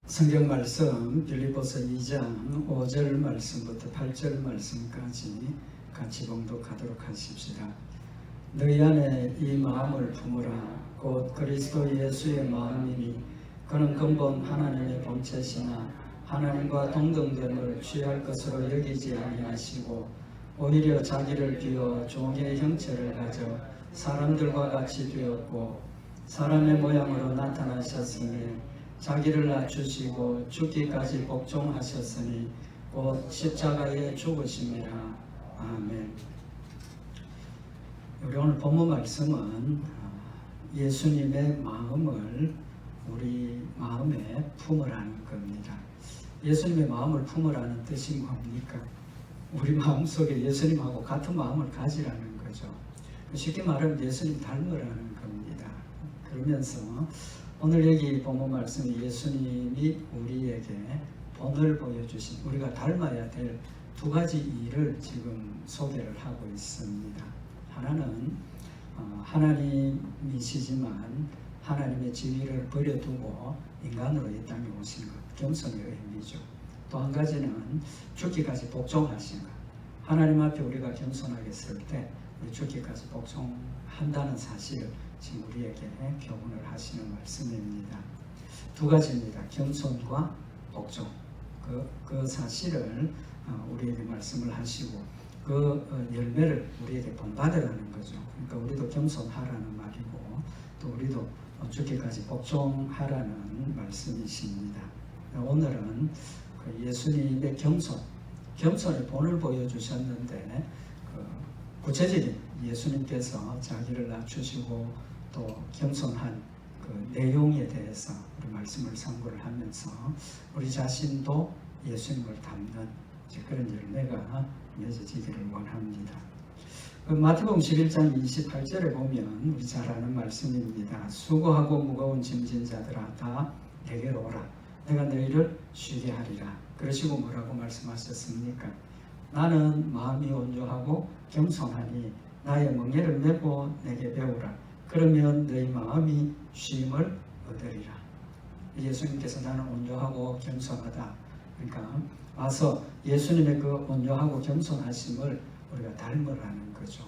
성경 말씀 빌립보서 2장 5절 말씀부터 8절 말씀까지 같이 봉독하도록 하십시다. 너희 안에 이 마음을 품으라. 곧 그리스도 예수의 마음이니 그는 근본 하나님의 본체시나 하나님과 동등됨을 취할 것으로 여기지 아니하시고 오히려 자기를 비워 종의 형체를 가져 사람들과 같이 되었고 사람의 모양으로 나타나셨으니 자기를 낮추시고 죽기까지 복종하셨으니 곧 십자가에 죽으심이라. 아멘. 우리 오늘 본문 말씀은 예수님의 마음을 우리 마음에 품으라는 겁니다. 예수님의 마음을 품으라는 뜻이 뭡니까? 우리 마음속에 예수님하고 같은 마음을 가지라는 거죠. 쉽게 말하면 예수님 닮으라는 겁니다. 그러면서 오늘 여기 본문 말씀이 예수님이 우리에게 본을 보여주신 우리가 닮아야 될 두 가지 일을 지금 소개를 하고 있습니다. 하나는 하나님이시지만 하나님의 지위를 버려두고 인간으로 이 땅에 오신 것, 겸손의 의미죠. 또 한 가지는 죽기까지 복종하신 것. 하나님 앞에 우리가 겸손하게 설 때 우리 죽기까지 복종한다는 사실을 지금 우리에게 교훈을 하시는 말씀입니다. 두 가지입니다. 겸손과 복종. 그 사실을 우리에게 말씀을 하시고 그 열매를 우리에게 본받으라는 거죠. 그러니까 우리도 겸손하라는 말이고 또 우리도 죽기까지 복종하라는 말씀이십니다. 오늘은 그 예수님의 겸손의 본을 보여주셨는데 구체적인 예수님께서 자기를 낮추시고 또 겸손한 그 내용에 대해서 우리 말씀을 상고를 하면서 우리 자신도 예수님을 닮는 그런 열매가 맺어지기를 원합니다. 마태복음 11장 28절에 보면 우리 잘 아는 말씀입니다. 수고하고 무거운 짐진 자들아 다 내게로 오라. 내가 너희를 쉬게 하리라. 그러시고 뭐라고 말씀하셨습니까? 나는 마음이 온유하고 겸손하니 나의 멍에를 메고 내게 배우라. 그러면 너희 마음이 쉼을 얻으리라. 예수님께서 나는 온유하고 겸손하다. 그러니까 와서 예수님의 그 온유하고 겸손하심을 우리가 닮으라는 거죠.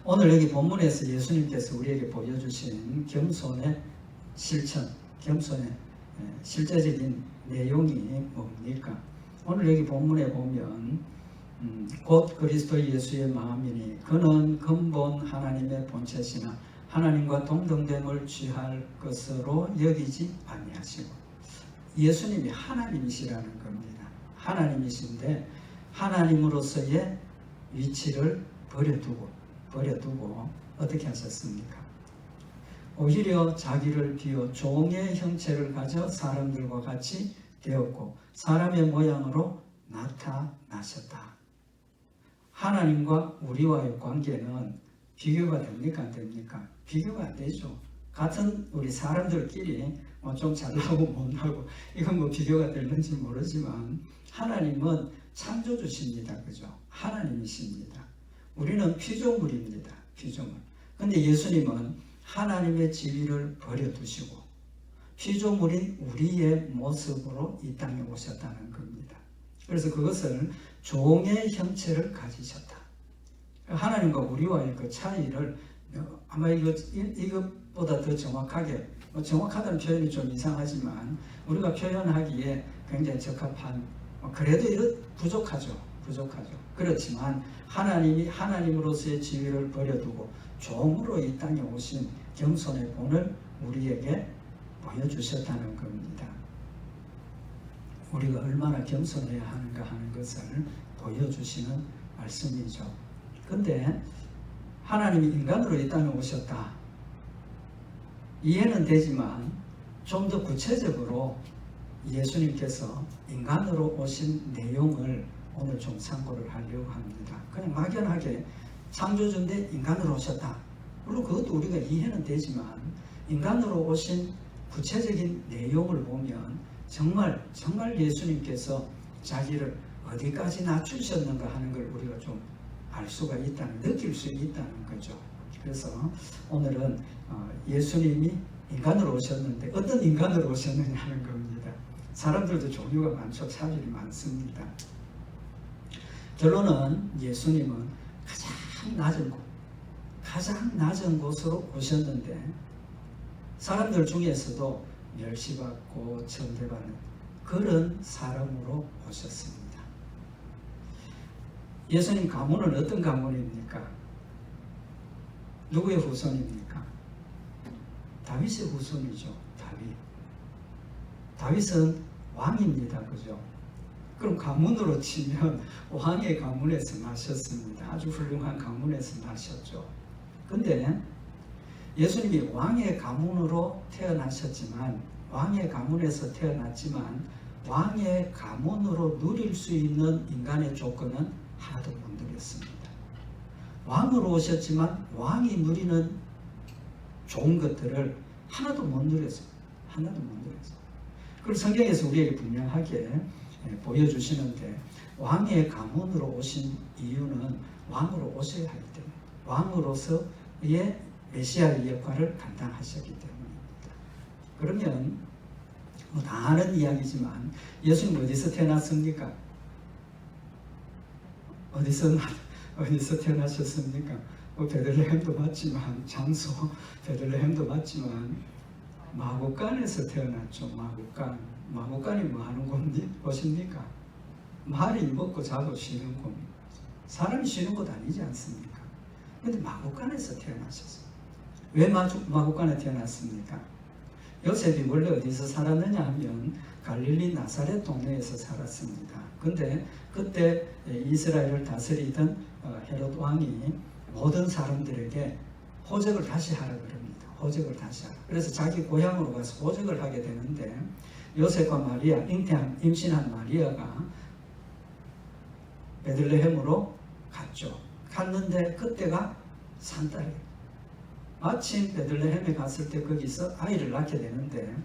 오늘 여기 본문에서 예수님께서 우리에게 보여주신 겸손의 실천, 겸손의 실제적인 내용이 뭡니까? 오늘 여기 본문에 보면 곧 그리스도 예수의 마음이니 그는 근본 하나님의 본체시나 하나님과 동등됨을 취할 것으로 여기지 아니하시고 예수님이 하나님이시라는 겁니다. 하나님이신데 하나님으로서의 위치를 버려두고 어떻게 하셨습니까? 오히려 자기를 비워 종의 형체를 가져 사람들과 같이 되었고 사람의 모양으로 나타나셨다. 하나님과 우리와의 관계는 비교가 됩니까? 안 됩니까? 비교가 안 되죠. 같은 우리 사람들끼리 좀 잘나고 못나고 이건 뭐 비교가 되는지 모르지만 하나님은 창조주십니다. 그죠? 하나님이십니다. 우리는 피조물입니다. 피조물. 근데 예수님은 하나님의 지위를 버려두시고 피조물인 우리의 모습으로 이 땅에 오셨다는 겁니다. 그래서 그것을 종의 형체를 가지셨다. 하나님과 우리와의 그 차이를 아마 이것보다 더 정확하게, 정확하다는 표현이 좀 이상하지만 우리가 표현하기에 굉장히 적합한, 그래도 부족하죠. 그렇지만 하나님이 하나님으로서의 지위를 버려두고 종으로 이 땅에 오신 겸손의 본을 우리에게 보여주셨다는 겁니다. 우리가 얼마나 겸손해야 하는가 하는 것을 보여주시는 말씀이죠. 근데 하나님이 인간으로 이 땅에 오셨다. 이해는 되지만 좀 더 구체적으로 예수님께서 인간으로 오신 내용을 오늘 좀 참고를 하려고 합니다. 그냥 막연하게 창조주인데 인간으로 오셨다. 물론 그것도 우리가 이해는 되지만 인간으로 오신 구체적인 내용을 보면 정말 예수님께서 자기를 어디까지 낮추셨는가 하는 걸 우리가 좀 알 수가 있다는, 느낄 수 있다는 거죠. 그래서 오늘은 예수님이 인간으로 오셨는데 어떤 인간으로 오셨느냐 하는 겁니다. 사람들도 종류가 많죠. 차별이 많습니다. 결론은 예수님은 가장 낮은 곳으로 오셨는데 사람들 중에서도 멸시받고 천대받는 그런 사람으로 오셨습니다. 예수님 가문은 어떤 가문입니까? 누구의 후손입니까? 다윗의 후손이죠. 다윗은 왕입니다. 그죠? 그럼 가문으로 치면 왕의 가문에서 나셨습니다. 아주 훌륭한 가문에서 나셨죠. 근데 예수님이 왕의 가문으로 태어나셨지만, 왕의 가문에서 태어났지만 왕의 가문으로 누릴 수 있는 인간의 조건은 하나도 못 누렸습니다. 왕으로 오셨지만 왕이 누리는 좋은 것들을 하나도 못 누렸어요. 그리고 성경에서 우리에게 분명하게 보여주시는데, 왕의 가문으로 오신 이유는 왕으로 오셔야 하기 때문에, 왕으로서의 메시아의 역할을 감당하셨기 때문입니다. 그러면 다 아는 이야기지만 예수님 어디서 태어났습니까? 어디서 태어나셨습니까? 베들레헴도 맞지만, 장소 베들레헴도 맞지만 마구간에서 태어났죠. 마구간이 뭐 하는 곳입니까? 말이 먹고 자고 쉬는 곳입니다. 사람이 쉬는 곳 아니지 않습니까? 그런데 마구간에서 태어나셨어요. 왜 마구간에 태어났습니까? 요셉이 원래 어디서 살았느냐 하면 갈릴리 나사렛 동네에서 살았습니다. 근데 그때 이스라엘을 다스리던 헤롯 왕이 모든 사람들에게 호적을 다시 하라 그럽니다. 호적을 다시 하라. 그래서 자기 고향으로 가서 호적을 하게 되는데, 요셉과 마리아, 임신한 마리아가 베들레헴으로 갔죠. 갔는데 그때가 산딸이에요. 마침 베들레헴에 갔을 때 거기서 아이를 낳게 되는데,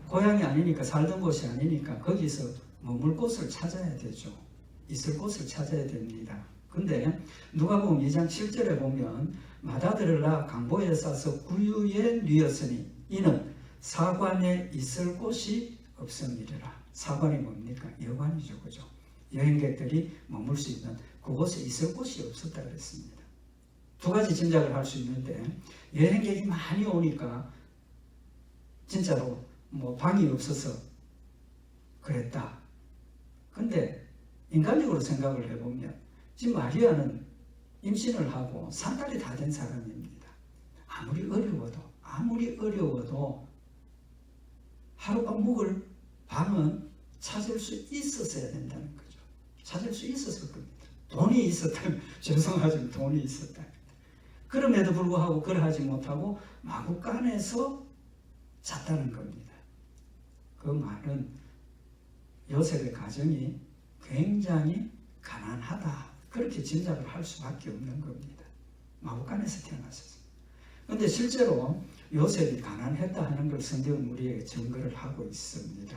고향이 아니니까, 살던 곳이 아니니까 거기서 머물 곳을 찾아야 되죠. 있을 곳을 찾아야 됩니다. 근데 누가복음 2장 7절에 보면, 맏아들을 낳아 강보에 싸서 구유에 누였으니 이는 사관에 있을 곳이 없음이라. 사관이 뭡니까? 여관이죠. 그죠? 여행객들이 머물 수 있는 그곳에 있을 곳이 없었다 그랬습니다. 두 가지 짐작을 할 수 있는데, 여행객이 많이 오니까 진짜로 방이 없어서 그랬다. 근데 인간적으로 생각을 해보면, 지금 마리아는 임신을 하고 산딸이 다 된 사람입니다. 아무리 어려워도 하룻밤 묵을 방은 찾을 수 있었어야 된다는 거죠. 찾을 수 있었을 겁니다. 돈이 있었다면, 죄송하지만 돈이 있었다면. 그럼에도 불구하고 그러하지 못하고 마구간에서 잤다는 겁니다. 그 말은 요셉의 가정이 굉장히 가난하다, 그렇게 짐작을 할 수밖에 없는 겁니다. 마구간에서 태어났었습니다. 그런데 실제로 요셉이 가난했다 하는 걸 성경은 우리에게 증거를 하고 있습니다.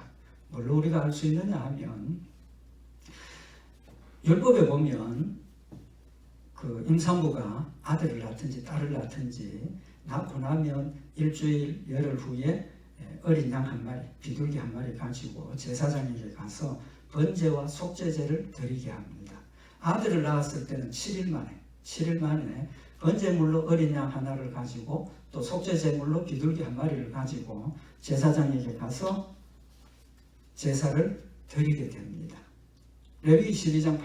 뭘로 우리가 알 수 있느냐 하면, 율법에 보면 그 임산부가 아들을 낳든지 딸을 낳든지 낳고 나면 일주일 열흘 후에 어린 양 한 마리, 비둘기 한 마리 가지고 제사장에게 가서 번제와 속죄제를 드리게 합니다. 아들을 낳았을 때는 7일 만에 번제물로 어린 양 하나를 가지고 또 속죄제물로 비둘기 한 마리를 가지고 제사장에게 가서 제사를 드리게 됩니다. 레위기 12장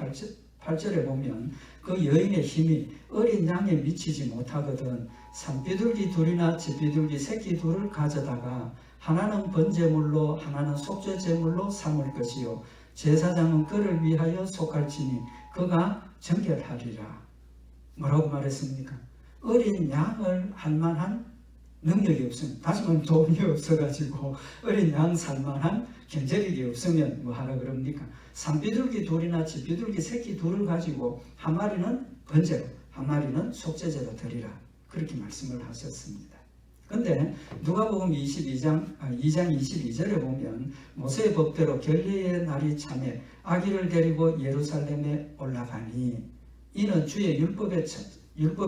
8절에 보면, 그 여인의 힘이 어린 양에 미치지 못하거든 산비둘기 둘이나 집비둘기 새끼 둘을 가져다가 하나는 번제물로 하나는 속죄제물로 삼을 것이요 제사장은 그를 위하여 속할지니 그가 정결하리라. 뭐라고 말했습니까? 어린 양을 할 만한 능력이 없으면, 다시 말하면 돈이 없어가지고 어린 양 살만한 경제력이 없으면 뭐 하라 그럽니까? 산비둘기 둘이나 집비둘기 새끼 둘을 가지고 한 마리는 번제로, 한 마리는 속죄제로 드리라, 그렇게 말씀을 하셨습니다. 그런데 누가복음 2장 22절에 보면, 모세의 법대로 결례의 날이 차매 아기를 데리고 예루살렘에 올라가니 이는 주의 율법에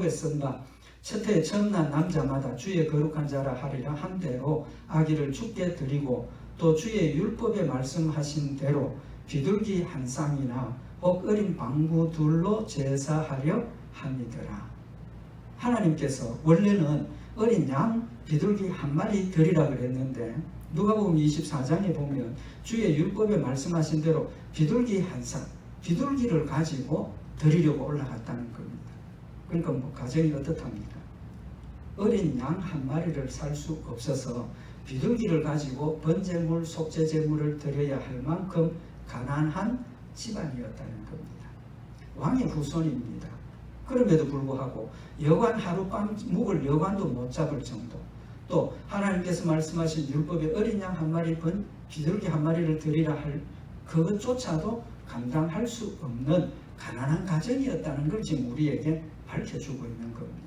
쓴 바 첫 해에 처음 난 남자마다 주의 거룩한 자라 하리라 한 대로 아기를 주께 드리고 또 주의 율법에 말씀하신 대로 비둘기 한 쌍이나 혹 어린 방구 둘로 제사하려 함이더라. 하나님께서 원래는 어린 양 비둘기 한 마리 드리라 그랬는데 누가복음 24장에 보면 주의 율법에 말씀하신 대로 비둘기 한 쌍, 비둘기를 가지고 드리려고 올라갔다는 겁니다. 그러니까 뭐 가정이 어떻답니까? 어린 양 한 마리를 살 수 없어서 비둘기를 가지고 번제물, 속죄제물을 드려야 할 만큼 가난한 집안이었다는 겁니다. 왕의 후손입니다. 그럼에도 불구하고 여관 하룻밤 묵을 여관도 못 잡을 정도, 또 하나님께서 말씀하신 율법에 어린 양 한 마리, 비둘기 한 마리를 드리라 할 그것조차도 감당할 수 없는 가난한 가정이었다는 걸 지금 우리에게 밝혀주고 있는 겁니다.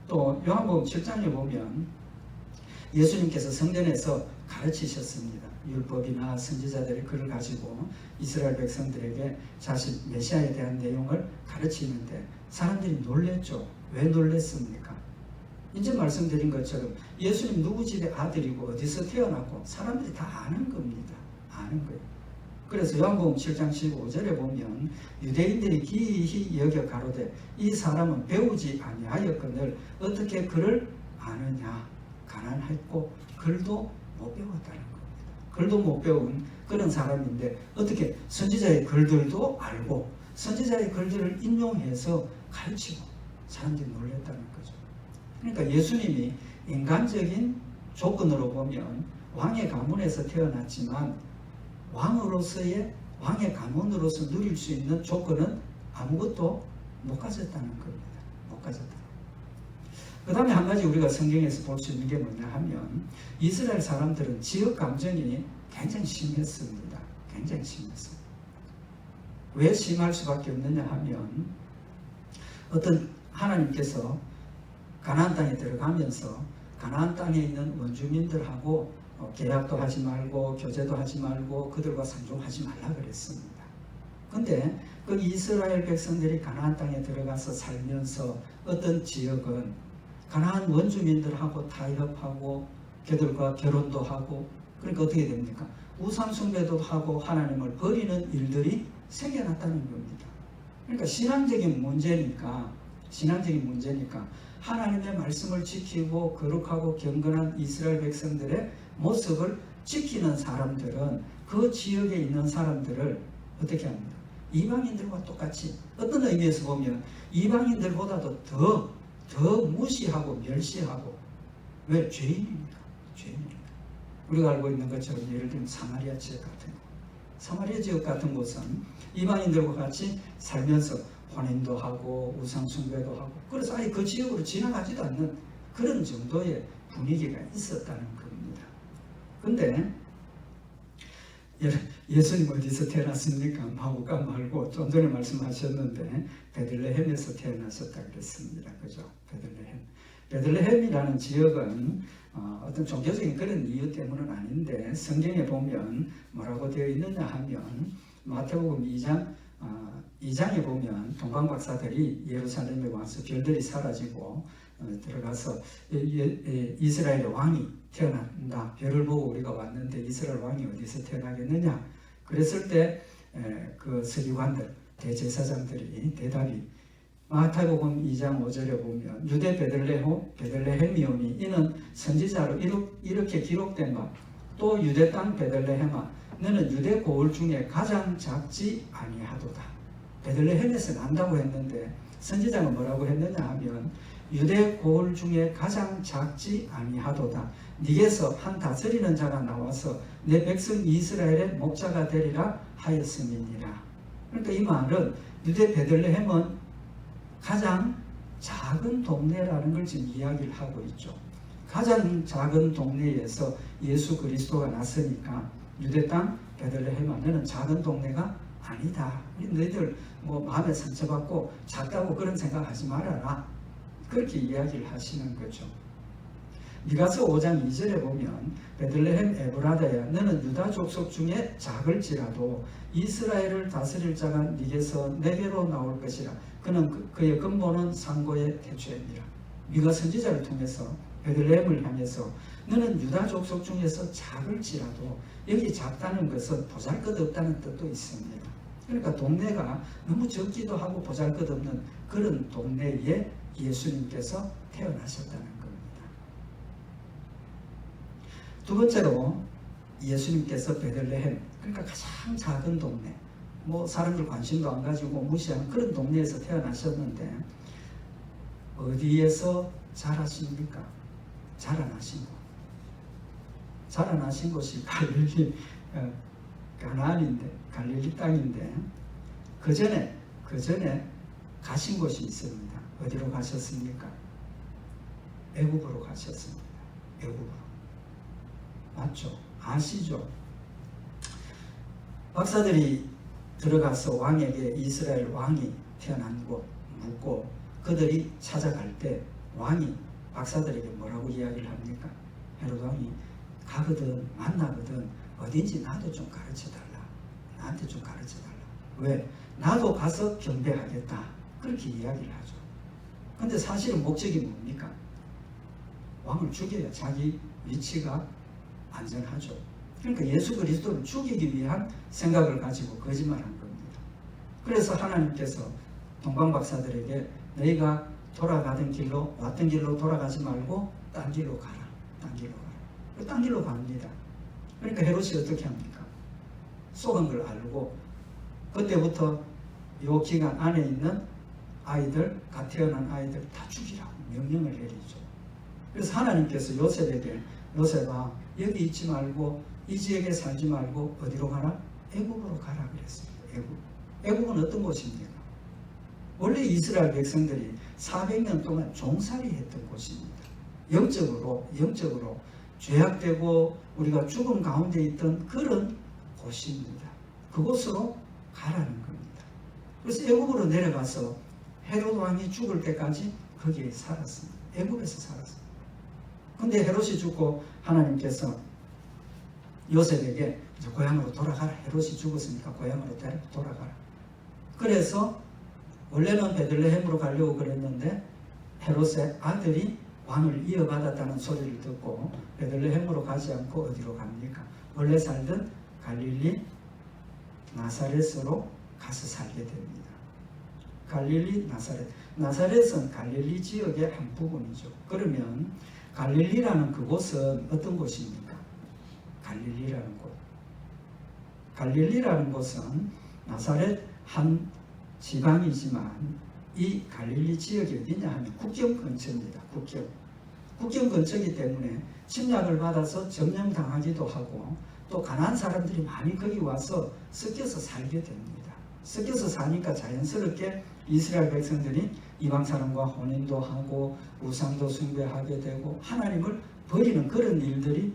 또 요한복음 7장에 보면 예수님께서 성전에서 가르치셨습니다. 율법이나 선지자들이 그를 가지고 이스라엘 백성들에게 자신 메시아에 대한 내용을 가르치는데 사람들이 놀랬죠. 왜 놀랬습니까? 이제 말씀드린 것처럼 예수님 누구 집의 아들이고 어디서 태어났고 사람들이 다 아는 겁니다. 아는 거예요. 그래서 요한복음 7장 15절에 보면 유대인들이 기이히 여겨 가로되 이 사람은 배우지 아니하였거늘 어떻게 그를 아느냐. 가난했고 글도 못 배웠다는 겁니다. 글도 못 배운 그런 사람인데 어떻게 선지자의 글들도 알고 선지자의 글들을 인용해서 가르치고 사람들이 놀랬다는 거죠. 그러니까 예수님이 인간적인 조건으로 보면 왕의 가문에서 태어났지만 왕으로서의 왕의 가문으로서 누릴 수 있는 조건은 아무것도 못 가졌다는 겁니다. 못 가졌다. 그 다음에 한 가지 우리가 성경에서 볼 수 있는 게 뭐냐 하면 이스라엘 사람들은 지역 감정이 굉장히 심했습니다. 굉장히 심했어요. 왜 심할 수밖에 없느냐 하면 어떤 하나님께서 가나안 땅에 들어가면서 가나안 땅에 있는 원주민들하고 계약도 하지 말고 교제도 하지 말고 그들과 상종하지 말라 그랬습니다. 근데 그 이스라엘 백성들이 가나안 땅에 들어가서 살면서 어떤 지역은 가나안 원주민들하고 타협하고 그들과 결혼도 하고 그러니까 어떻게 됩니까? 우상 숭배도 하고 하나님을 버리는 일들이 생겨났다는 겁니다. 그러니까 신앙적인 문제니까 하나님의 말씀을 지키고 거룩하고 경건한 이스라엘 백성들의 모습을 지키는 사람들은 그 지역에 있는 사람들을 어떻게 합니까? 이방인들과 똑같이 어떤 의미에서 보면 이방인들보다도 더 무시하고 멸시하고 왜? 죄인입니다. 죄인입니다. 우리가 알고 있는 것처럼 예를 들면 사마리아 지역 같은 거. 사마리아 지역 같은 곳은 이방인들과 같이 살면서 혼인도 하고 우상 숭배도 하고 그래서 아예 그 지역으로 지나가지도 않는 그런 정도의 분위기가 있었다는 겁니다. 근데 예수님 어디서 태어났습니까? 마오가 말고 좀 전에 말씀하셨는데 베들레헴에서 태어나셨다 그랬습니다. 그죠? 베들레헴이라는 지역은 어떤 종교적인 그런 이유 때문은 아닌데 성경에 보면 뭐라고 되어 있느냐 하면 마태복음 2장에 보면 동방박사들이 예루살렘에 와서 별들이 사라지고 들어가서 이스라엘의 왕이 태어난다. 별을 보고 우리가 왔는데 이스라엘 왕이 어디서 태어나겠느냐? 그랬을 때 그 서기관들, 대제사장들이 대답이 마태복음 2장 5절에 보면 유대 베들레헴이오니 이는 선지자로 이렇게 기록된 바 또 유대 땅 베들레헴아 너는 유대 고을 중에 가장 작지 아니하도다. 베들레헴에서 난다고 했는데 선지자가 뭐라고 했느냐 하면 유대 고을 중에 가장 작지 아니하도다. 네게서 한 다스리는 자가 나와서 내 백성 이스라엘의 목자가 되리라 하였음이니라. 그러니까 이 말은 유대 베들레헴은 가장 작은 동네라는 걸 지금 이야기를 하고 있죠. 가장 작은 동네에서 예수 그리스도가 났으니까 유대 땅 베들레헴아 너는 작은 동네가 아니다. 너희들 뭐 마음에 상처받고 작다고 그런 생각하지 말아라. 그렇게 이야기를 하시는 거죠. 미가서 5장 2절에 보면 베들레헴 에브라다야 너는 유다 족속 중에 작을지라도 이스라엘을 다스릴 자가 네게서 내게로 나올 것이라. 그는 그의 근본은 상고의 태초입니다. 미가 선지자를 통해서 베들레헴을 향해서 너는 유다 족속 중에서 작을지라도 여기 작다는 것은 보잘것없다는 뜻도 있습니다. 그러니까 동네가 너무 적기도 하고 보잘것없는 그런 동네에 예수님께서 태어나셨다는 겁니다. 두 번째로 예수님께서 베들레헴, 그러니까 가장 작은 동네, 사람들 관심도 안 가지고 무시하는 그런 동네에서 태어나셨는데 어디에서 자라십니까? 자라나신 곳이 갈릴리 가나안인데, 갈릴리 땅인데 그 전에 가신 곳이 있습니다. 어디로 가셨습니까? 애굽으로 가셨습니다. 애굽으로. 맞죠? 아시죠? 박사들이 들어가서 왕에게 이스라엘 왕이 태어난 곳 묻고 그들이 찾아갈 때 왕이 박사들에게 뭐라고 이야기를 합니까? 헤롯 왕이 가거든 만나거든 어딘지 나도 좀 가르쳐달라. 나한테 좀 가르쳐달라. 왜? 나도 가서 경배하겠다. 그렇게 이야기를 하죠. 근데 사실은 목적이 뭡니까? 왕을 죽여야 자기 위치가 안전하죠. 그러니까 예수 그리스도를 죽이기 위한 생각을 가지고 거짓말한 겁니다. 그래서 하나님께서 동방 박사들에게 너희가 돌아가던 길로 왔던 길로 돌아가지 말고 딴 길로 가라. 딴 길로 갑니다. 그러니까 헤롯이 어떻게 합니까? 속은 걸 알고 그때부터 이 기간 안에 있는 아이들, 갓 태어난 아이들 다 죽이라고 명령을 내리죠. 그래서 하나님께서 요셉에게 요셉아 여기 있지 말고 이 지역에 살지 말고 어디로 가라? 애굽으로 가라 그랬습니다. 애굽은 어떤 곳입니까? 원래 이스라엘 백성들이 400년 동안 종살이 했던 곳입니다. 영적으로 죄악되고 우리가 죽음 가운데 있던 그런 곳입니다. 그곳으로 가라는 겁니다. 그래서 애굽으로 내려가서 헤롯 왕이 죽을 때까지 거기에 살았습니다. 애굽에서 살았습니다. 근데 헤롯이 죽고 하나님께서 요셉에게 이제 고향으로 돌아가라. 헤롯이 죽었으니까 고향으로 돌아가라. 그래서 원래는 베들레헴으로 가려고 그랬는데 헤롯의 아들이 왕을 이어받았다는 소리를 듣고 베들레헴으로 가지 않고 어디로 갑니까? 원래 살던 갈릴리 나사렛으로 가서 살게 됩니다. 갈릴리 나사렛은 갈릴리 지역의 한 부분이죠. 그러면 갈릴리라는 그곳은 어떤 곳입니까? 갈릴리라는 곳은 나사렛 한 지방이지만 이 갈릴리 지역이 어디냐 하면 국경 근처입니다. 국경 근처이기 때문에 침략을 받아서 점령당하기도 하고 또 가난한 사람들이 많이 거기 와서 섞여서 살게 됩니다. 섞여서 사니까 자연스럽게 이스라엘 백성들이 이방 사람과 혼인도 하고 우상도 숭배하게 되고 하나님을 버리는 그런 일들이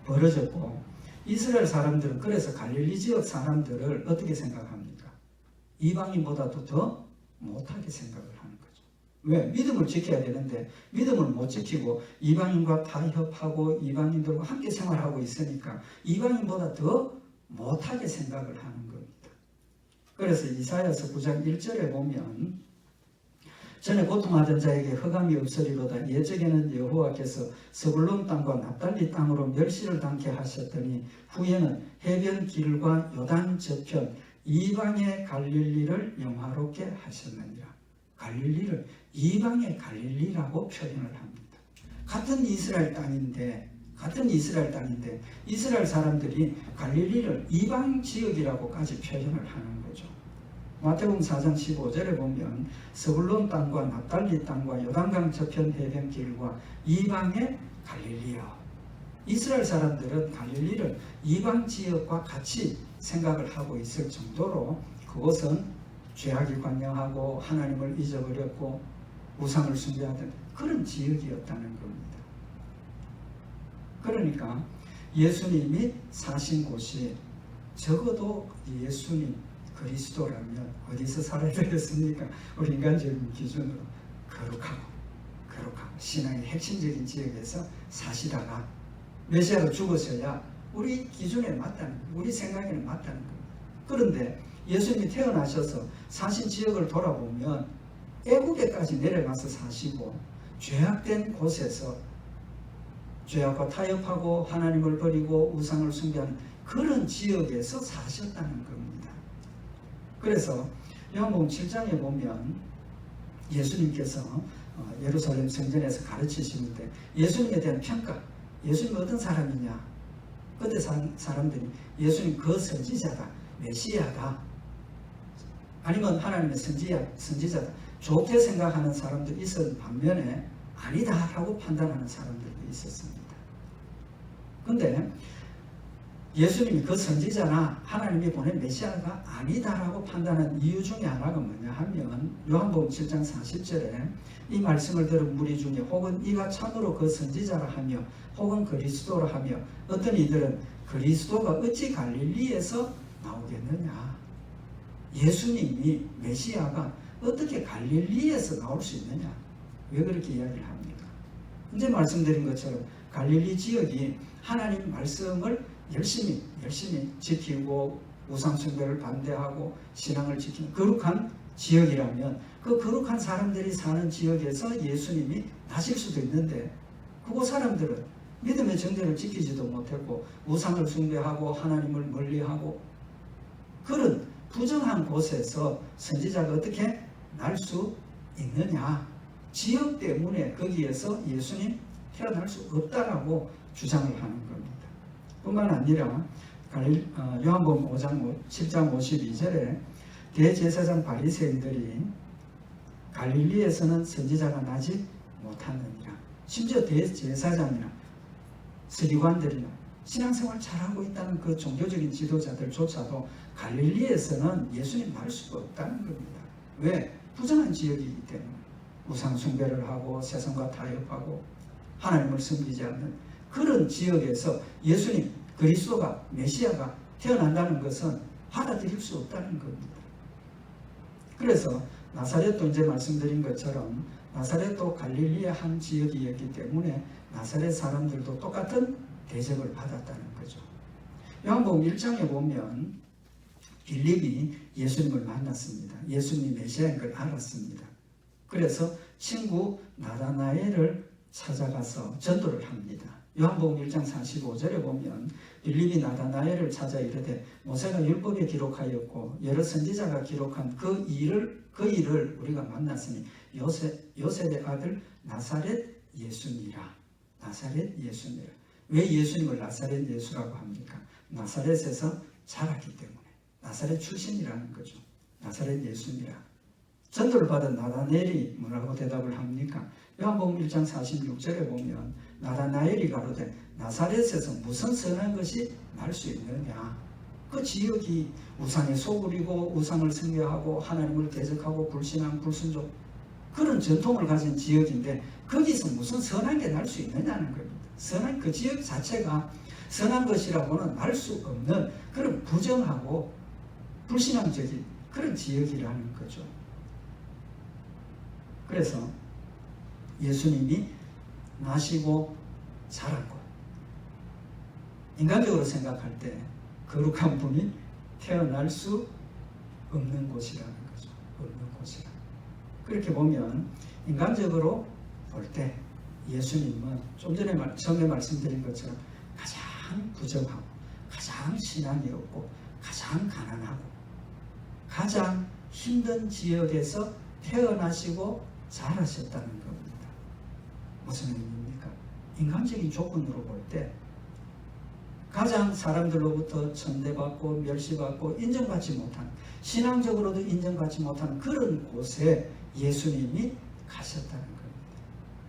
벌어졌고 이스라엘 사람들은 그래서 갈릴리 지역 사람들을 어떻게 생각합니까? 이방인보다도 더 못하게 생각을 하는 거죠. 왜? 믿음을 지켜야 되는데 믿음을 못 지키고 이방인과 타협하고 이방인들과 함께 생활하고 있으니까 이방인보다 더 못하게 생각을 하는 겁니다. 그래서 이사야서 9장 1절에 보면 전에 고통하던 자에게 흑암이 없으리로다. 예적에는 여호와께서 스불론 땅과 납달리 땅으로 멸시를 당케 하셨더니 후에는 해변 길과 요단 저편 이방의 갈릴리를 영화롭게 하셨느니라. 갈릴리를 이방의 갈릴리라고 표현을 합니다. 같은 이스라엘 땅인데 이스라엘 사람들이 갈릴리를 이방 지역이라고까지 표현을 하는 거죠. 마태복음 4장 15절에 보면 스불론 땅과 납달리 땅과 요단강 저편 해변 길과 이방의 갈릴리여. 이스라엘 사람들은 갈릴리를 이방 지역과 같이 생각을 하고 있을 정도로 그곳은 죄악이 관영하고 하나님을 잊어버렸고 우상을 숭배하던 그런 지역이었다는 겁니다. 그러니까 예수님이 사신 곳이 적어도 예수님 그리스도라면 어디서 살아야 되겠습니까? 우리 인간적인 기준으로 거룩하고 신앙의 핵심적인 지역에서 사시다가 메시아로 죽으셔야 우리 기준에 맞다는 거예요. 우리 생각에는 맞다는 거예요. 그런데 예수님이 태어나셔서 사신 지역을 돌아보면 애국에까지 내려가서 사시고 죄악된 곳에서 죄악과 타협하고 하나님을 버리고 우상을 숭배하는 그런 지역에서 사셨다는 겁니다. 그래서 요한복음 7장에 보면 예수님께서 예루살렘 성전에서 가르치시는데 예수님에 대한 평가, 예수님 어떤 사람이냐? 그때 사람들이 예수님 그 선지자다, 메시아다, 아니면 하나님의 선지자다 좋게 생각하는 사람들이 있었던 반면에 아니다라고 판단하는 사람들도 있었습니다. 그런데 예수님이 그 선지자나 하나님이 보낸 메시아가 아니다라고 판단한 이유 중에 하나가 뭐냐 하면 요한복음 7장 40절에 이 말씀을 들은 무리 중에 혹은 이가 참으로 그 선지자라 하며 혹은 그리스도라 하며 어떤 이들은 그리스도가 어찌 갈릴리에서 나오겠느냐, 예수님이 메시아가 어떻게 갈릴리에서 나올 수 있느냐, 왜 그렇게 이야기를 합니까? 현재 말씀드린 것처럼 갈릴리 지역이 하나님 말씀을 열심히 지키고 우상숭배를 반대하고 신앙을 지키는 거룩한 지역이라면 그 거룩한 사람들이 사는 지역에서 예수님이 나실 수도 있는데 그곳 사람들은 믿음의 정죄를 지키지도 못했고 우상을 숭배하고 하나님을 멀리하고 그런 부정한 곳에서 선지자가 어떻게 날 수 있느냐, 지역 때문에 거기에서 예수님 태어날 수 없다라고 주장을 하는 겁니다. 뿐만 아니라 요한복음 7장 52절에 대제사장 바리새인들이 갈릴리에서는 선지자가 나지 못하느니라, 심지어 대제사장이나 서기관들이나 신앙생활 잘하고 있다는 그 종교적인 지도자들조차도 갈릴리에서는 예수님 날 수가 없다는 겁니다. 왜? 부정한 지역이기 때문에 우상 숭배를 하고 세상과 타협하고 하나님을 섬기지 않는 그런 지역에서 예수님 그리스도가 메시아가 태어난다는 것은 받아들일 수 없다는 겁니다. 그래서 나사렛도 이제 말씀드린 것처럼 나사렛도 갈릴리의 한 지역이었기 때문에 나사렛 사람들도 똑같은 대접을 받았다는 거죠. 요한복음 1장에 보면 빌립이 예수님을 만났습니다. 예수님이 메시아인 걸 알았습니다. 그래서 친구 나다나엘을 찾아가서 전도를 합니다. 요한복음 1장 45절에 보면 빌립이 나다나엘을 찾아 이르되 모세가 율법에 기록하였고 여러 선지자가 기록한 그 일을 우리가 만났으니 요셉의 아들 나사렛 예수니라. 나사렛 예수니라. 왜 예수님을 나사렛 예수라고 합니까? 나사렛에서 자랐기 때문에 나사렛 출신이라는 거죠. 나사렛 예수니라. 전도를 받은 나다나엘이 뭐라고 대답을 합니까? 요한복음 1장 46절에 보면 나다나엘이 가로되 나사렛에서 무슨 선한 것이 날 수 있느냐. 그 지역이 우상에 소굴이고 우상을 숭배하고 하나님을 대적하고 불신앙 불순종 그런 전통을 가진 지역인데 거기서 무슨 선한 게 날 수 있느냐는 겁니다. 선한 그 지역 자체가 선한 것이라고는 알 수 없는 그런 부정하고 불신앙적인 그런 지역이라는 거죠. 그래서 예수님이 나시고 자랐고 인간적으로 생각할 때 거룩한 분이 태어날 수 없는 곳이라는 거죠. 없는 곳이라. 그렇게 보면 인간적으로 볼 때 예수님은 좀 전에 처음에 말씀드린 것처럼 가장 부정하고 가장 신앙이 없고 가장 가난하고 가장 힘든 지역에서 태어나시고 자라셨다는 겁니다. 무슨 의미입니까? 인간적인 조건으로 볼 때 가장 사람들로부터 천대받고 멸시받고 인정받지 못하는 신앙적으로도 인정받지 못하는 그런 곳에 예수님이 가셨다는 겁니다.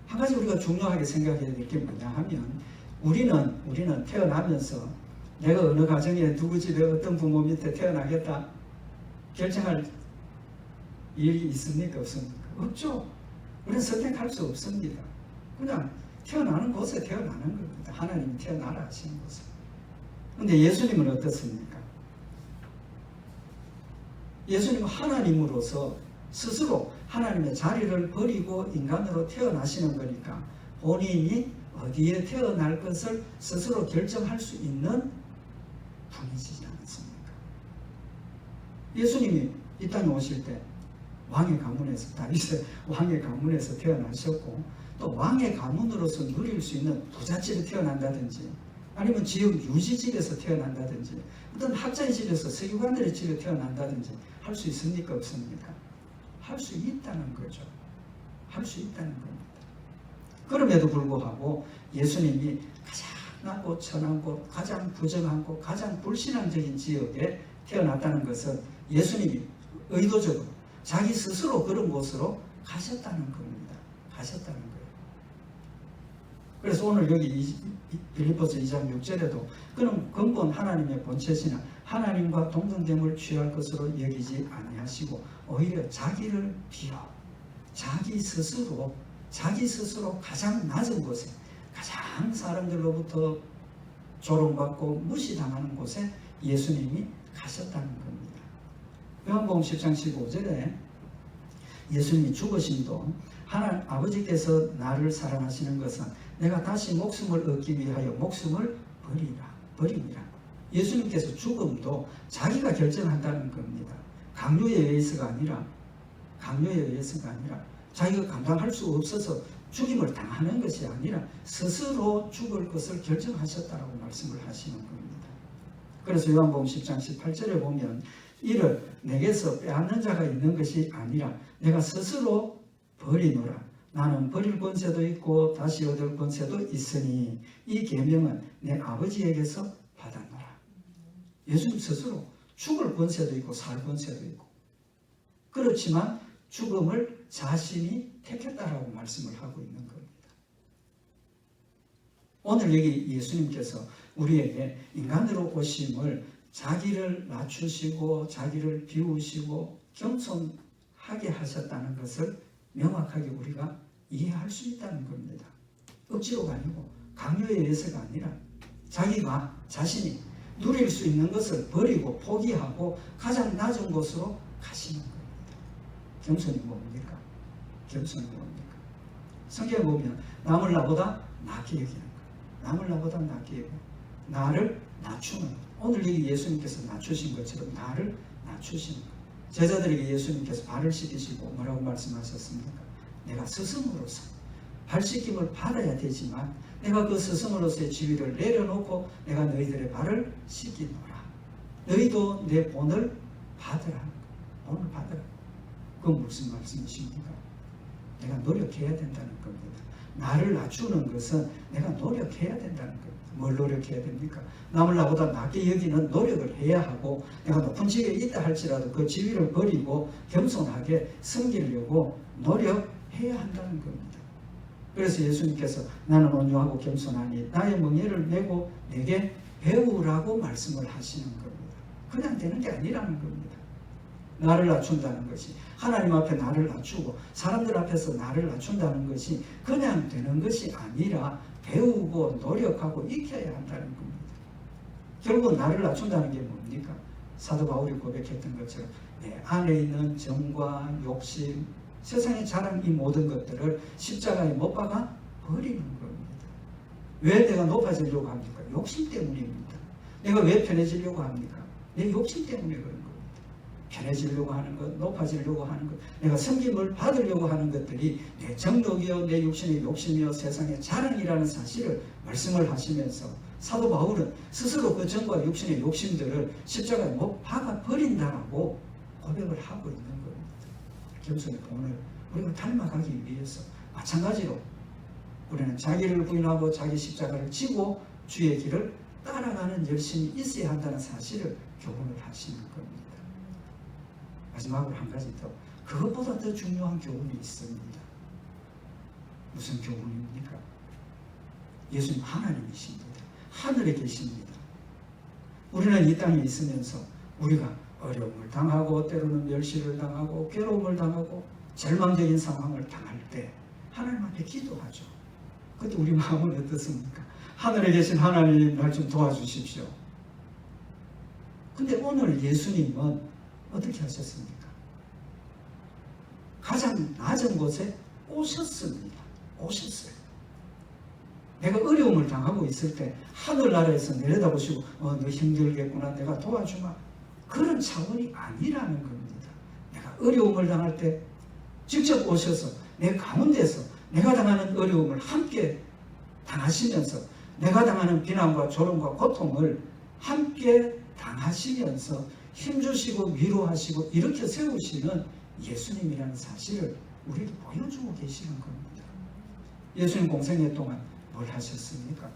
한 가지 우리가 중요하게 생각해야 될 게 뭐냐 하면 우리는 태어나면서 내가 어느 가정에 누구 집에 어떤 부모 밑에 태어나겠다 결정할 일이 있습니까? 없습니까? 없죠. 우리는 선택할 수 없습니다. 그냥 태어나는 곳에 태어나는 겁니다. 하나님이 태어나라 하시는 곳에. 그런데 예수님은 어떻습니까? 예수님은 하나님으로서 스스로 하나님의 자리를 버리고 인간으로 태어나시는 거니까 본인이 어디에 태어날 것을 스스로 결정할 수 있는 분이시지 않습니까? 예수님이 이 땅에 오실 때 왕의 가문에서 다윗의 왕의 가문에서 태어나셨고 또 왕의 가문으로서 누릴 수 있는 부잣집에 태어난다든지 아니면 지역 유지집에서 태어난다든지 어떤 학자의 집에서 서기관들의 집에 태어난다든지 할 수 있습니까? 없습니까? 할 수 있다는 거죠. 할 수 있다는 겁니다. 그럼에도 불구하고 예수님이 가장 낮고 천한 곳, 가장 부정한 곳, 가장 불신앙적인 지역에 태어났다는 것은 예수님이 의도적으로 자기 스스로 그런 곳으로 가셨다는 겁니다. 가셨다는 거예요. 그래서 오늘 여기 빌립보서 2장 6절에도 그런 근본 하나님의 본체시나 하나님과 동등됨을 취할 것으로 여기지 아니하시고 오히려 자기를 비워 자기 스스로 가장 낮은 곳에 가장 사람들로부터 조롱받고 무시당하는 곳에 예수님이 가셨다는 겁니다. 요한복음 10장 15절에 예수님이 죽으심도 하나님 아버지께서 나를 사랑하시는 것은 내가 다시 목숨을 얻기 위하여 목숨을 버리니라. 예수님께서 죽음도 자기가 결정한다는 겁니다. 강요에 의해서가 아니라 자기가 감당할 수 없어서 죽임을 당하는 것이 아니라 스스로 죽을 것을 결정하셨다라고 말씀을 하시는 겁니다. 그래서 요한복음 10장 18절에 보면 이를 내게서 빼앗는 자가 있는 것이 아니라 내가 스스로 버리노라. 나는 버릴 권세도 있고 다시 얻을 권세도 있으니 이 계명은 내 아버지에게서 받았노라. 예수님 스스로 죽을 권세도 있고 살 권세도 있고 그렇지만 죽음을 자신이 택했다라고 말씀을 하고 있는 겁니다. 오늘 여기 예수님께서 우리에게 인간으로 오심을 자기를 낮추시고 자기를 비우시고 겸손하게 하셨다는 것을 명확하게 우리가 이해할 수 있다는 겁니다. 억지로가 아니고 강요에 의해서가 아니라 자신이 누릴 수 있는 것을 버리고 포기하고 가장 낮은 곳으로 가시는 겁니다. 겸손이 뭡니까? 겸손이 뭡니까? 성경에 보면 남을 나보다 낮게 여기는 거예요. 남을 나보다 낮게 여기고 나를 낮추는 거예요. 오늘 여기 예수님께서 낮추신 것처럼 나를 낮추시는 거예요. 제자들에게 예수님께서 발을 씻기시고 뭐라고 말씀하셨습니까? 내가 스승으로서 발 씻김을 받아야 되지만 내가 그 스승으로서의 지위를 내려놓고 내가 너희들의 발을 씻기노라. 너희도 내 본을 받으라. 본을 받으라. 그건 무슨 말씀이십니까? 내가 노력해야 된다는 겁니다. 나를 낮추는 것은 내가 노력해야 된다는 겁니다. 뭘 노력해야 됩니까? 남을 나보다 낮게 여기는 노력을 해야 하고 내가 높은 지위에 있다 할지라도 그 지위를 버리고 겸손하게 섬기려고 노력해야 한다는 겁니다. 그래서 예수님께서 나는 온유하고 겸손하니 나의 멍에를 메고 내게 배우라고 말씀을 하시는 겁니다. 그냥 되는 게 아니라는 겁니다. 나를 낮춘다는 것이 하나님 앞에 나를 낮추고 사람들 앞에서 나를 낮춘다는 것이 그냥 되는 것이 아니라 배우고 노력하고 익혀야 한다는 겁니다. 결국 나를 낮춘다는 게 뭡니까? 사도 바울이 고백했던 것처럼 내 안에 있는 정과 욕심, 세상에 자랑 이 모든 것들을 십자가에 못 박아 버리는 겁니다. 왜 내가 높아지려고 합니까? 욕심 때문입니다. 내가 왜 편해지려고 합니까? 내 욕심 때문에 그런 겁니다. 편해지려고 하는 것, 높아지려고 하는 것, 내가 섬김을 받으려고 하는 것들이 내 정욕이요, 내 육신의 욕심이요, 세상의 자랑이라는 사실을 말씀을 하시면서 사도 바울은 스스로 그 정과 육신의 욕심들을 십자가에 못 박아 버린다라고 고백을 하고 있는 겁니다. 겸손의 본을 우리가 닮아가기 위해서 마찬가지로 우리는 자기를 부인하고 자기 십자가를 지고 주의 길을 따라가는 열심이 있어야 한다는 사실을 교훈을 하시는 겁니다. 마지막으로 한 가지 더, 그것보다 더 중요한 교훈이 있습니다. 무슨 교훈입니까? 예수님 하나님이십니다. 하늘에 계십니다. 우리는 이 땅에 있으면서 우리가 어려움을 당하고 때로는 멸시를 당하고 괴로움을 당하고 절망적인 상황을 당할 때 하나님 앞에 기도하죠. 그때 우리 마음은 어떻습니까? 하늘에 계신 하나님 날 좀 도와주십시오. 근데 오늘 예수님은 어떻게 하셨습니까? 가장 낮은 곳에 오셨습니다. 오셨어요. 내가 어려움을 당하고 있을 때 하늘나라에서 내려다보시고 너 힘들겠구나, 내가 도와주마, 그런 차원이 아니라는 겁니다. 내가 어려움을 당할 때 직접 오셔서 내 가운데서 내가 당하는 어려움을 함께 당하시면서 내가 당하는 비난과 조롱과 고통을 함께 당하시면서 힘주시고 위로하시고 일으켜 세우시는 예수님이라는 사실을 우리에게 보여주고 계시는 겁니다. 예수님 공생애 동안 뭘 하셨습니까?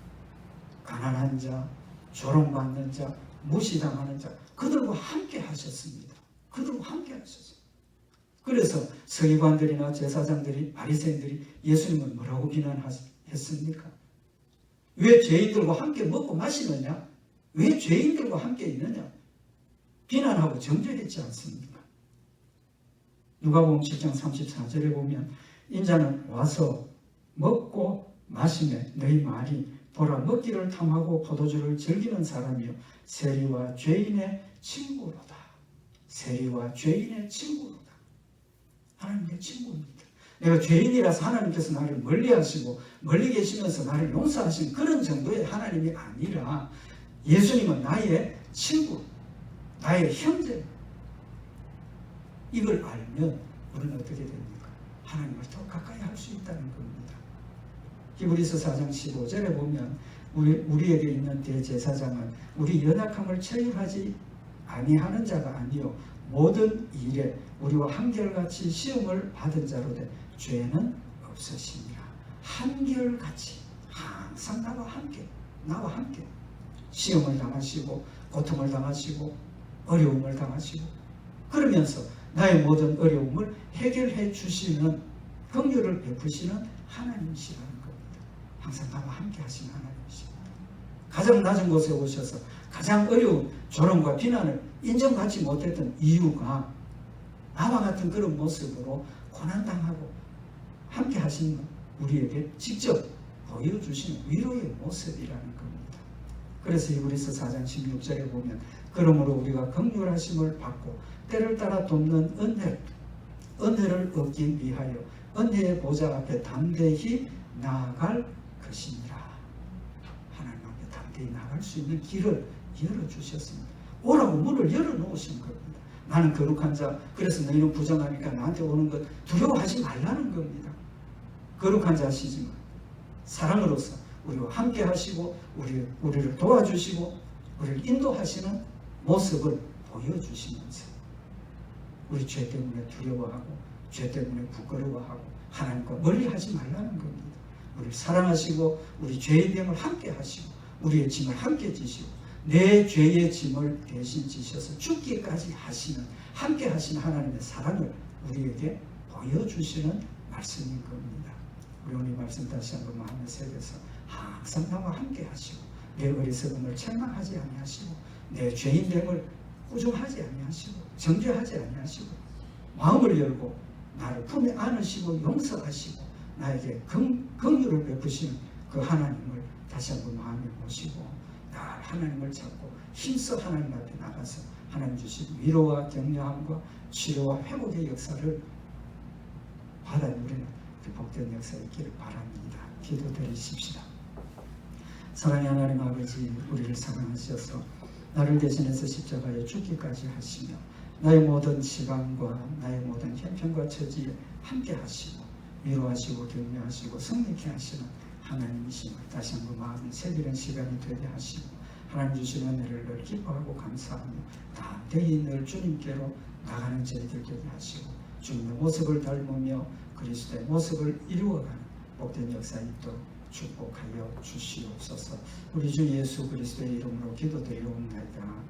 가난한 자, 조롱받는 자, 무시당하는 자, 그들과 함께 하셨습니다. 그들과 함께 하셨어요. 그래서 서기관들이나 제사장들이, 바리새인들이 예수님을 뭐라고 비난했습니까? 왜 죄인들과 함께 먹고 마시느냐? 왜 죄인들과 함께 있느냐? 비난하고 정죄했지 않습니까? 누가복음 7장 34절에 보면 인자는 와서 먹고 마시매 너희 말이 보라 먹기를 탐하고 포도주를 즐기는 사람이요 세리와 죄인의 친구로다. 세리와 죄인의 친구로다. 하나님의 친구입니다. 내가 죄인이라서 하나님께서 나를 멀리하시고 멀리 계시면서 나를 용서하신 그런 정도의 하나님이 아니라 예수님은 나의 친구, 나의 형제. 이걸 알면 우리는 어떻게 됩니까? 하나님을 더 가까이 할 수 있다는 겁니다. 히브리서 4장 15절에 보면 우리에게 있는 대제사장은 우리 연약함을 체휼하지 아니하는 자가 아니요 모든 일에 우리와 한결같이 시험을 받은 자로 돼 죄는 없으시니라. 한결같이 항상 나와 함께 시험을 당하시고 고통을 당하시고 어려움을 당하시고 그러면서 나의 모든 어려움을 해결해 주시는 긍휼을 베푸시는 하나님이시라는 겁니다. 항상 나와 함께 하시는 하나님이십니다. 가장 낮은 곳에 오셔서 가장 어려운 조롱과 비난을 인정받지 못했던 이유가 나와 같은 그런 모습으로 고난당하고 함께 하시는 우리에게 직접 보여주시는 위로의 모습이라는 겁니다. 그래서 히브리서 4장 16절에 보면 그러므로 우리가 긍휼하심을 받고 때를 따라 돕는 은혜를 얻기 위하여 은혜의 보좌 앞에 담대히 나아갈 것이니라. 하나님 앞에 담대히 나아갈 수 있는 길을 열어주셨습니다. 오라고 문을 열어놓으신 겁니다. 나는 거룩한 자, 그래서 너희는 부정하니까 나한테 오는 것 두려워하지 말라는 겁니다. 거룩한 자시지만 사랑으로서 우리와 함께 하시고 우리를 도와주시고 우리를 인도하시는 모습을 보여주시면서 우리 죄 때문에 두려워하고 죄 때문에 부끄러워하고 하나님과 멀리하지 말라는 겁니다. 우리를 사랑하시고 우리 죄의 병을 함께 하시고 우리의 짐을 함께 지시고 내 죄의 짐을 대신 지셔서 죽기까지 하시는 함께 하시는 하나님의 사랑을 우리에게 보여주시는 말씀인 겁니다. 우리 오늘 말씀 다시 한번 마음에 새겨서 항상 나와 함께 하시고 내 어리석음을 책망하지 아니하시고 내 죄인됨을 꾸중하지 아니하시고 정죄하지 아니하시고 마음을 열고 나를 품에 안으시고 용서하시고 나에게 긍휼을 베푸시는 그 하나님을 다시 한번 마음에 모시고 날 하나님을 잡고 힘써 하나님 앞에 나가서 하나님 주신 위로와 격려함과 치료와 회복의 역사를 받아 누리는 그 복된 역사 있기를 바랍니다. 기도드리십시다. 사랑의 하나님 아버지, 우리를 사랑하셔서 나를 대신해서 십자가에 죽기까지 하시며 나의 모든 시간과 나의 모든 형편과 처지에 함께 하시고 위로하시고 격려하시고 성립케 하시는 하나님이심을 다시 한번 마음에 새기는 시간이 되게 하시고 하나님 주신 은혜를 늘 기뻐하고 감사하며 담대히 늘 주님께로 나가는 저희들 되게 하시고 주님의 모습을 닮으며 그리스도의 모습을 이루어가는 복된 역사 있도록 축복하여 주시옵소서. 우리 주 예수 그리스도의 이름으로 기도드리옵나이다.